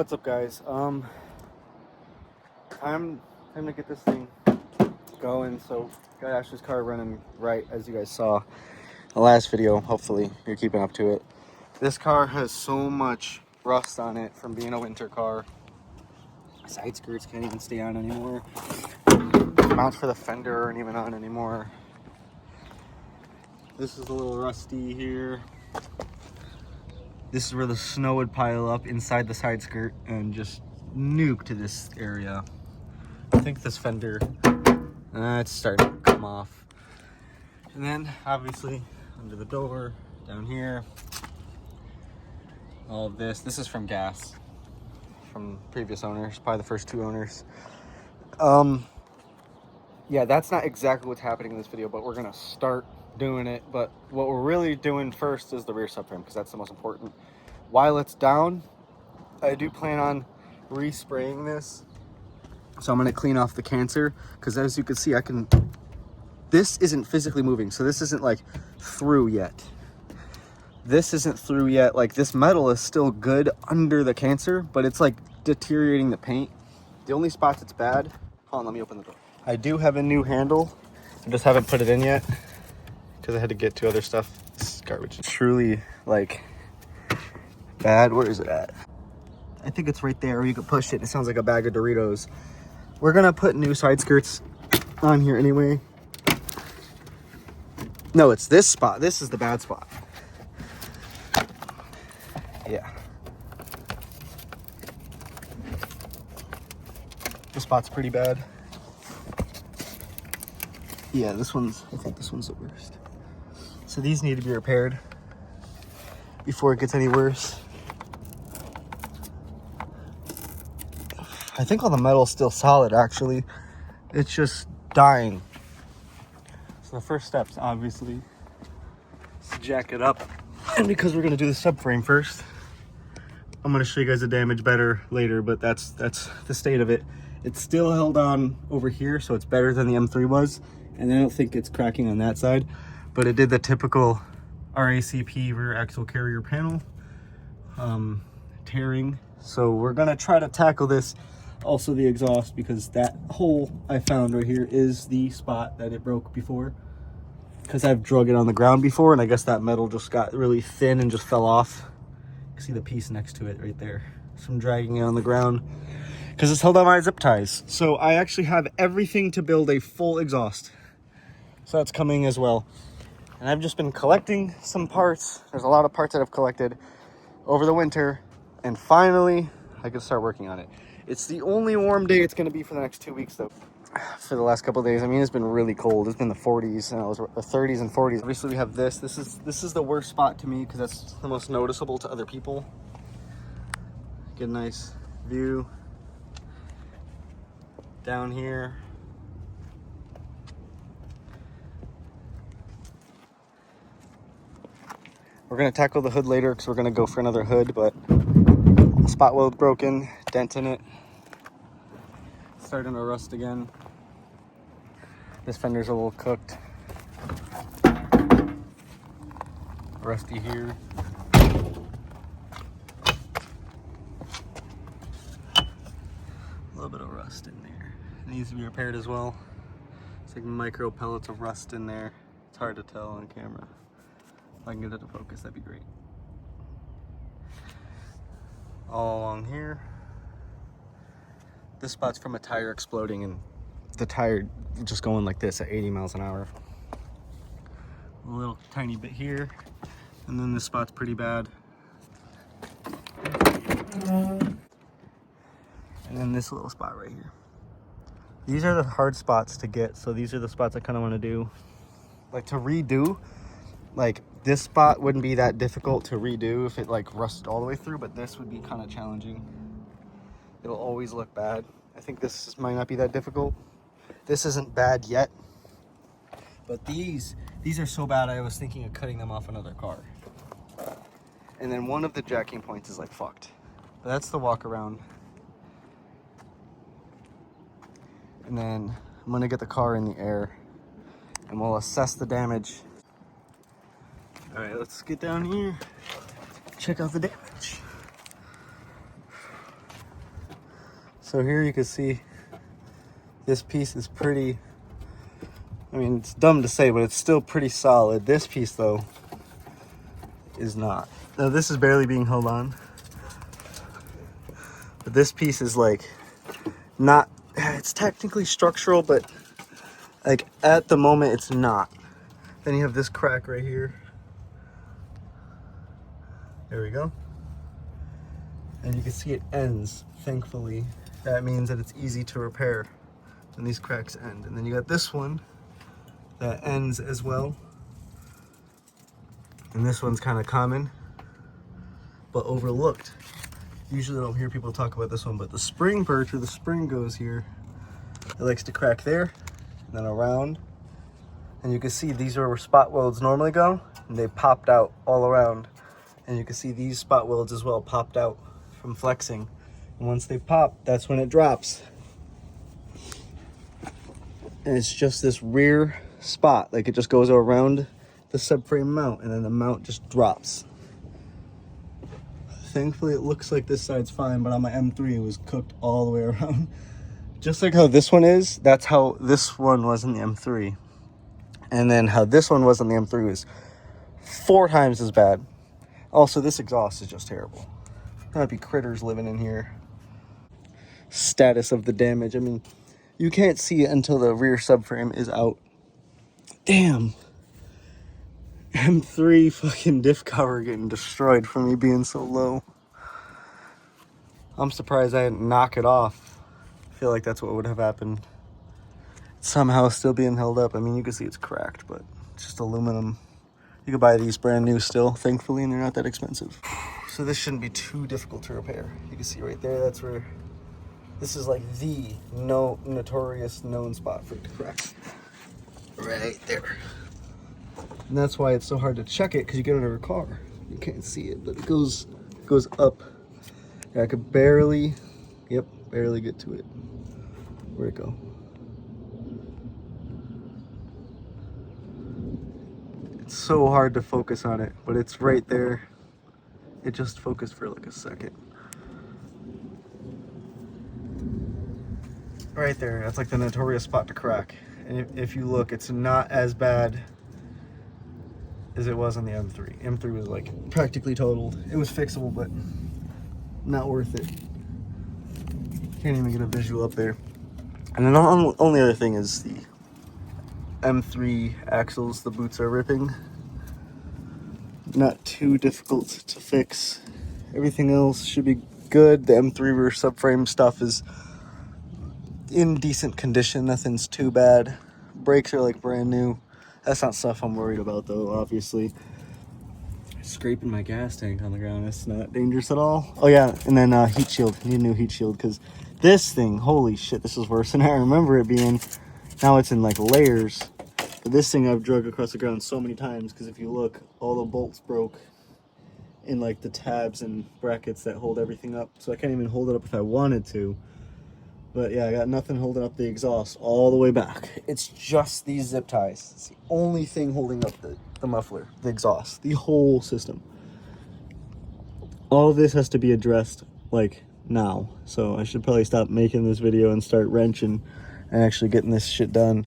What's up, guys? I'm gonna get this thing going. So got Ashley's car running right, as you guys saw the last video. Hopefully you're keeping up to it. This car has so much rust on it from being a winter car. Side skirts can't even stay on anymore. Mounts for the fender aren't even on anymore. This is a little rusty here. This is where the snow would pile up inside the side skirt and just nuke to this area. I think this fender, it's starting to come off. And then obviously under the door, down here, all of this. This is from gas, from previous owners, probably the first two owners. Yeah, that's not exactly what's happening in this video, but we're gonna start doing it. But what we're really doing first is the rear subframe, because that's the most important. While it's down, I do plan on respraying this. So I'm gonna clean off the cancer, because as you can see, this isn't physically moving. So this isn't like through yet. This isn't through yet. Like, this metal is still good under the cancer, but it's like deteriorating the paint. The only spots it's bad, hold on, let me open the door. I do have a new handle. I just haven't put it in yet because I had to get to other stuff. This is garbage. It's truly like bad. Where is it at? I think it's right there. You could push it. It sounds like a bag of Doritos. We're gonna put new side skirts on here anyway. No, it's this spot. This is the bad spot. Yeah. This spot's pretty bad. Yeah, I think this one's the worst. So these need to be repaired before it gets any worse. I think all the metal's still solid, actually. It's just dying. So the first step's obviously is to jack it up. And because we're gonna do the subframe first, I'm gonna show you guys the damage better later, but that's the state of it. It's still held on over here, so it's better than the M3 was. And I don't think it's cracking on that side, but it did the typical RACP, rear axle carrier panel, tearing. So we're gonna try to tackle this. Also the exhaust, because that hole I found right here is the spot that it broke before. Because I've drug it on the ground before, and I guess that metal just got really thin and just fell off. You can see the piece next to it right there. So I'm dragging it on the ground because it's held on my zip ties. So I actually have everything to build a full exhaust. So that's coming as well. And I've just been collecting some parts. There's a lot of parts that I've collected over the winter, and finally I can start working on it. It's the only warm day it's gonna be for the next 2 weeks though. For the last couple of days, I mean, it's been really cold. It's been the 40s, and it was the 30s and 40s. Obviously we have this. This is the worst spot to me because that's the most noticeable to other people. Get a nice view down here. We're gonna tackle the hood later because we're gonna go for another hood, but spot weld broken, dent in it, starting to rust again. This fender's a little cooked. Rusty here. A little bit of rust in there. It needs to be repaired as well. It's like micro pellets of rust in there. It's hard to tell on camera. If I can get it to focus, that'd be great. All along here. This spot's from a tire exploding and the tire just going like this at 80 miles an hour. A little tiny bit here. And then this spot's pretty bad. And then this little spot right here. These are the hard spots to get, so these are the spots I kind of want to do. Like, to redo, like this spot wouldn't be that difficult to redo if it like rusted all the way through, but this would be kind of challenging. It'll always look bad. I think this might not be that difficult. This isn't bad yet, but these are so bad I was thinking of cutting them off another car. And then one of the jacking points is like fucked. But that's the walk around. And then I'm gonna get the car in the air and we'll assess the damage. All right, let's get down here, check out the damage. So here you can see this piece is pretty, I mean, it's dumb to say, but it's still pretty solid. This piece though is not. Now this is barely being held on, but this piece is like not, it's technically structural, but like at the moment it's not. Then you have this crack right here. There we go. And you can see it ends, thankfully. That means that it's easy to repair when these cracks end. And then you got this one that ends as well. And this one's kind of common, but overlooked. Usually I don't hear people talk about this one, but the spring perch, where the spring goes here, it likes to crack there, and then around. And you can see these are where spot welds normally go, and they popped out all around. And you can see these spot welds as well popped out from flexing. And once they pop, that's when it drops. And it's just this rear spot, like it just goes around the subframe mount, and then the mount just drops. Thankfully it looks like this side's fine, but on my M3 it was cooked all the way around. Just like how this one is, that's how this one was in the M3. And then how this one was on the M3 was 4 times as bad. Also, this exhaust is just terrible. There might be critters living in here. Status of the damage, I mean, you can't see it until the rear subframe is out. Damn. M3 fucking diff cover getting destroyed from me being so low. I'm surprised I didn't knock it off. I feel like that's what would have happened. Somehow still being held up. I mean, you can see it's cracked, but it's just aluminum. You can buy these brand new still, thankfully, and they're not that expensive. So this shouldn't be too difficult to repair. You can see right there, that's where, this is like the notorious known spot for it to crack. Right there. And that's why it's so hard to check it, because you get under a car. You can't see it, but it goes up. Yeah, I could barely, barely get to it. Where'd it go? It's so hard to focus on it, but it's right there. It just focused for like a second. Right there, that's like the notorious spot to crack. And if you look, it's not as bad as it was on the M3. M3 was like practically totaled. It was fixable, but not worth it. Can't even get a visual up there. And then the only other thing is the M3 axles, the boots are ripping. Not too difficult to fix. Everything else should be good. The M3 rear subframe stuff is in decent condition. Nothing's too bad. Brakes are like brand new. That's not stuff I'm worried about though, obviously. Scraping my gas tank on the ground, that's not dangerous at all. Oh yeah, and then heat shield. Need a new heat shield, because this thing, holy shit, this is worse than I remember it being. Now it's in like layers. But this thing I've drug across the ground so many times, because if you look, all the bolts broke in like the tabs and brackets that hold everything up. So I can't even hold it up if I wanted to. But yeah, I got nothing holding up the exhaust all the way back. It's just these zip ties. It's the only thing holding up the muffler, the exhaust, the whole system. All of this has to be addressed like now. So I should probably stop making this video and start wrenching and actually getting this shit done.